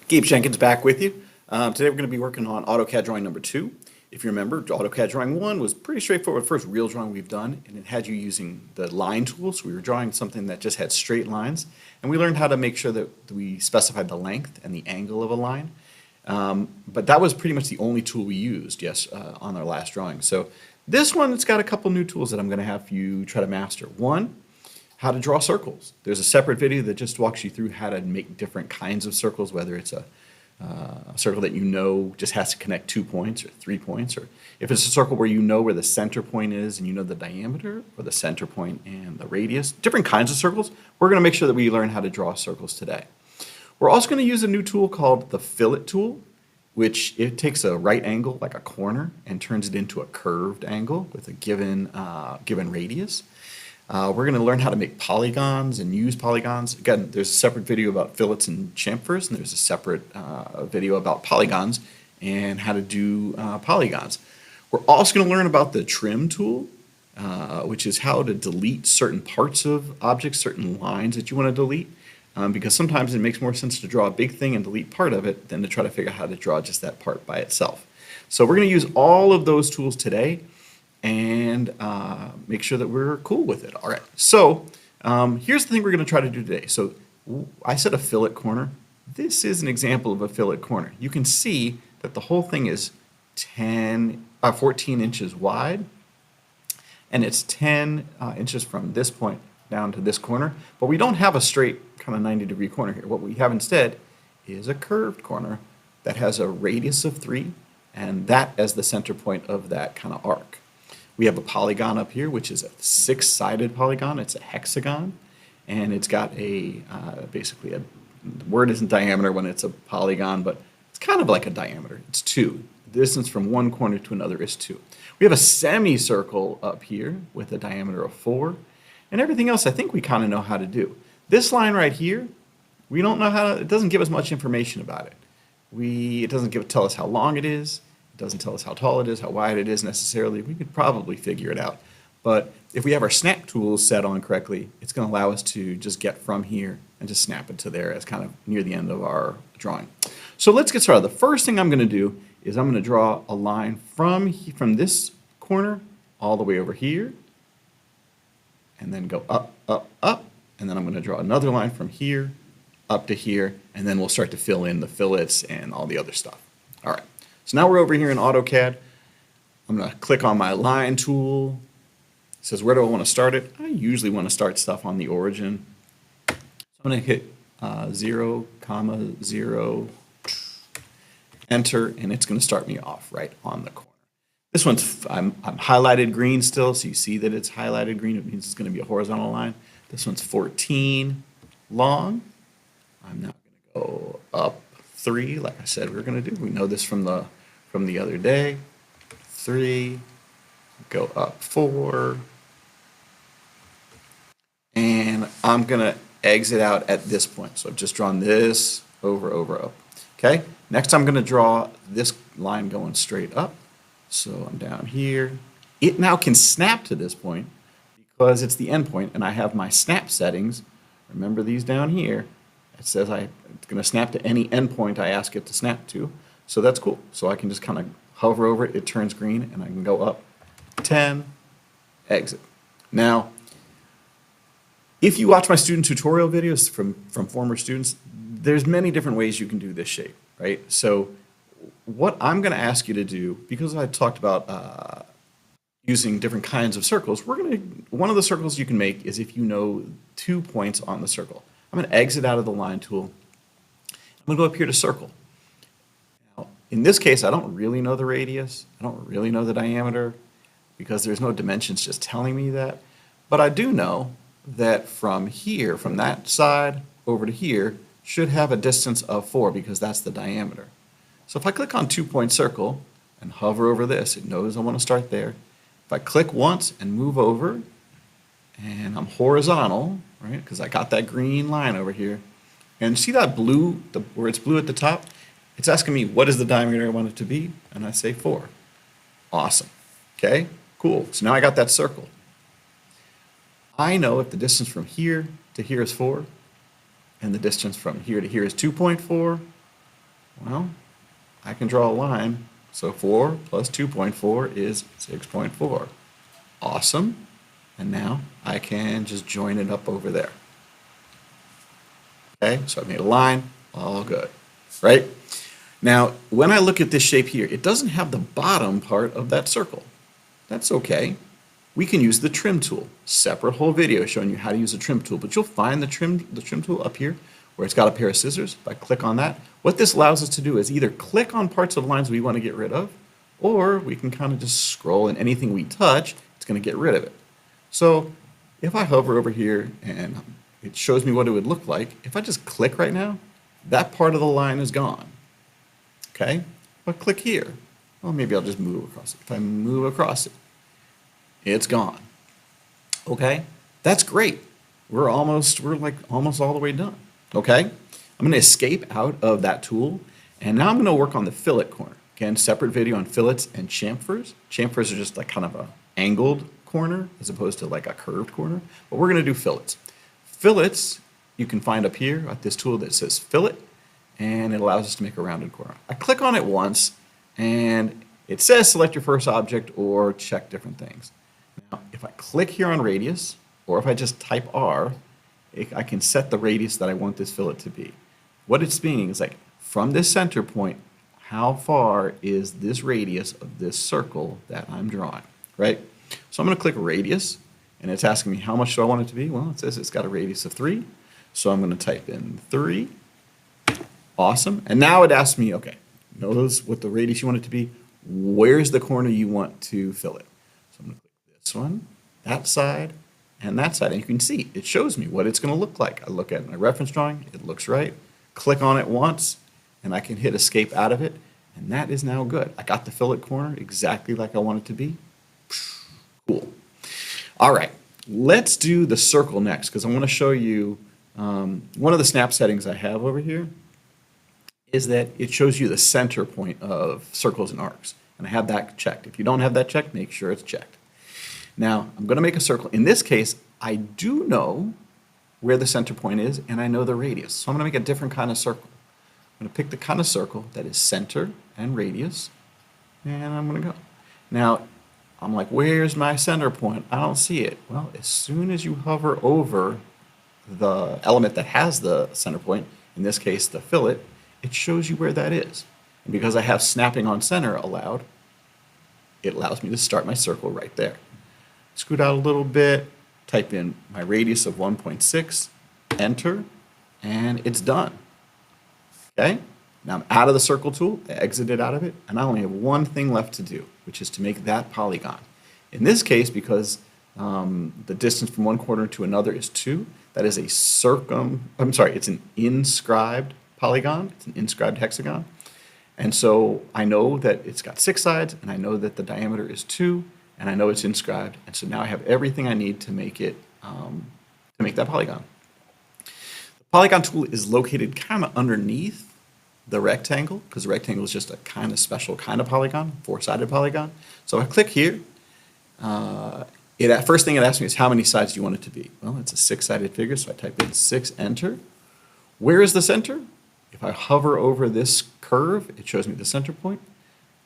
Gabe Jenkins back with you. Today we're going to be working on AutoCAD Drawing number 2. If you remember, AutoCAD Drawing 1 was pretty straightforward, first real drawing we've done, and it had you using the line tool, so we were drawing something that just had straight lines, and we learned how to make sure that we specified the length and the angle of a line. But that was pretty much the only tool we used, on our last drawing. So this one, it's got a couple new tools that I'm going to have you try to master. One, how to draw circles. There's a separate video that just walks you through how to make different kinds of circles, whether it's a circle that you know just has to connect 2 points or 3 points, or if it's a circle where you know where the center point is and you know the diameter, or the center point and the radius, different kinds of circles. We're going to make sure that we learn how to draw circles today. We're also going to use a new tool called the fillet tool, which it takes a right angle, like a corner, and turns it into a curved angle with a given radius. We're going to learn how to make polygons and use polygons. Again, there's a separate video about fillets and chamfers, and there's a separate video about polygons and how to do polygons. We're also going to learn about the trim tool, which is how to delete certain parts of objects, certain lines that you want to delete, because sometimes it makes more sense to draw a big thing and delete part of it than to try to figure out how to draw just that part by itself. So we're going to use all of those tools today and make sure that we're cool with it. All right, so here's the thing we're going to try to do today. So I said a fillet corner. This is an example of a fillet corner. You can see that the whole thing is 14 inches wide, and it's 10 inches from this point down to this corner, but we don't have a straight kind of 90-degree corner here. What we have instead is a curved corner that has a radius of 3, and that as the center point of that kind of arc. We have a polygon up here, which is a 6-sided polygon. It's a hexagon, and it's got a basically the word isn't diameter when it's a polygon, but it's kind of like a diameter. It's 2. The distance from one corner to another is 2. We have a semicircle up here with a diameter of 4, and everything else I think we kind of know how to do. This line right here, we don't know how to, it doesn't give us much information about it. It doesn't tell us how long it is. It doesn't tell us how tall it is, how wide it is necessarily. We could probably figure it out. But if we have our snap tools set on correctly, it's going to allow us to just get from here and just snap it to there as kind of near the end of our drawing. So let's get started. The first thing I'm going to do is I'm going to draw a line from this corner all the way over here, and then go up, up, up, and then I'm going to draw another line from here up to here, and then we'll start to fill in the fillets and all the other stuff. All right. So now we're over here in AutoCAD. I'm going to click on my line tool. It says, where do I want to start it? I usually want to start stuff on the origin. So I'm going to hit 0, 0, enter, and it's going to start me off right on the corner. This one's, I'm highlighted green still, so you see that it's highlighted green. It means it's going to be a horizontal line. This one's 14 long. I'm now going to go up 3, like I said we were going to do. We know this from the other day. 3, go up 4, and I'm going to exit out at this point. So I've just drawn this over, over, up. Okay, next I'm going to draw this line going straight up. So I'm down here. It now can snap to this point because it's the end point, and I have my snap settings. Remember these down here. It says it's going to snap to any endpoint I ask it to snap to. So that's cool. So I can just kind of hover over it. It turns green, and I can go up 10, exit. Now, if you watch my student tutorial videos from former students, there's many different ways you can do this shape, right? So what I'm going to ask you to do, because I talked about using different kinds of circles, one of the circles you can make is if you know 2 points on the circle. I'm going to exit out of the line tool. I'm going to go up here to circle. Now, in this case, I don't really know the radius. I don't really know the diameter because there's no dimensions just telling me that. But I do know that from here, from that side over to here, should have a distance of 4 because that's the diameter. So if I click on 2-point circle and hover over this, it knows I want to start there. If I click once and move over, and I'm horizontal, right, because I got that green line over here, and see that blue, where it's blue at the top? It's asking me what is the diameter I want it to be, and I say 4. Awesome. Okay, cool. So now I got that circle. I know if the distance from here to here is 4, and the distance from here to here is 2.4, Well, I can draw a line. So 4 plus 2.4 is 6.4. Awesome. And now I can just join it up over there. Okay, so I made a line, all good, right? Now, when I look at this shape here, it doesn't have the bottom part of that circle. That's okay. We can use the trim tool. Separate whole video showing you how to use the trim tool, but you'll find the trim tool up here where it's got a pair of scissors. If I click on that, what this allows us to do is either click on parts of lines we want to get rid of, or we can kind of just scroll and anything we touch, it's going to get rid of it. So if I hover over here and it shows me what it would look like, if I just click right now, that part of the line is gone. Okay, but click here. Well, maybe I'll just move across it. If I move across it, it's gone. Okay, that's great. We're like almost all the way done. Okay, I'm going to escape out of that tool, and now I'm going to work on the fillet corner. Again, separate video on fillets and chamfers. Chamfers are just like kind of a angled corner as opposed to like a curved corner, but we're going to do fillets. Fillets you can find up here at this tool that says fillet, and it allows us to make a rounded corner. I click on it once, and it says select your first object or check different things. Now, if I click here on radius, or if I just type R, I can set the radius that I want this fillet to be. What it's meaning is like from this center point, how far is this radius of this circle that I'm drawing, right? So I'm going to click radius, and it's asking me how much do I want it to be? Well, it says it's got a radius of 3, so I'm going to type in 3. Awesome. And now it asks me, okay, notice what the radius you want it to be. Where's the corner you want to fill it? So I'm going to click this one, that side, and that side. And you can see it shows me what it's going to look like. I look at my reference drawing, it looks right. Click on it once, and I can hit escape out of it, and that is now good. I got the fillet corner exactly like I want it to be. Cool. All right, let's do the circle next, because I want to show you one of the snap settings I have over here is that it shows you the center point of circles and arcs. And I have that checked. If you don't have that checked, make sure it's checked. Now, I'm going to make a circle. In this case, I do know where the center point is, and I know the radius. So I'm going to make a different kind of circle. I'm going to pick the kind of circle that is center and radius, and I'm going to go. Now, I'm like, where's my center point? I don't see it. Well, as soon as you hover over the element that has the center point, in this case, the fillet, it shows you where that is. And because I have snapping on center allowed, it allows me to start my circle right there. Scoot out a little bit, type in my radius of 1.6, enter, and it's done. Okay? Now I'm out of the circle tool, I exited out of it, and I only have one thing left to do, which is to make that polygon. In this case, because the distance from one corner to another is 2, that is it's an inscribed polygon, it's an inscribed hexagon. And so I know that it's got 6 sides, and I know that the diameter is 2, and I know it's inscribed, and so now I have everything I need to make it, to make that polygon. The polygon tool is located kind of underneath the rectangle, because the rectangle is just a kind of special kind of polygon, 4-sided polygon. So I click here. First thing it asks me is how many sides do you want it to be? Well, it's a 6-sided figure, so I type in 6, enter. Where is the center? If I hover over this curve, it shows me the center point.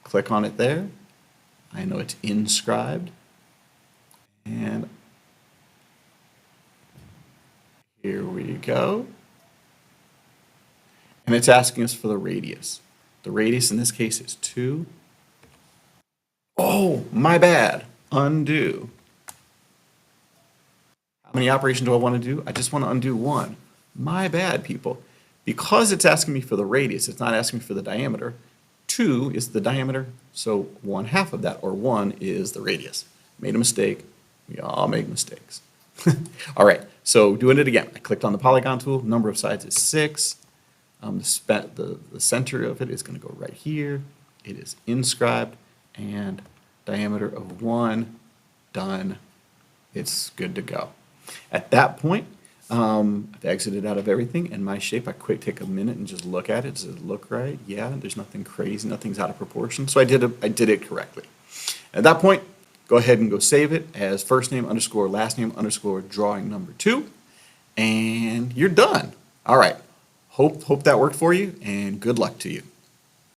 Click on it there. I know it's inscribed. And here we go. And it's asking us for the radius. The radius in this case is 2. Oh, my bad. Undo. How many operations do I want to do? I just want to undo 1. My bad, people. Because it's asking me for the radius, it's not asking me for the diameter. 2 is the diameter, so 1/2 of that, or 1, is the radius. Made a mistake. We all make mistakes. All right, so doing it again. I clicked on the polygon tool. Number of sides is 6. The center of it is going to go right here. It is inscribed, and diameter of 1. Done. It's good to go. At that point, I've exited out of everything, and my shape, I take a minute and just look at it. Does it look right? Yeah, there's nothing crazy, nothing's out of proportion. So I did it correctly. At that point, go ahead and go save it as first name underscore last name underscore drawing number 2, and you're done. All right. Hope that worked for you, and good luck to you.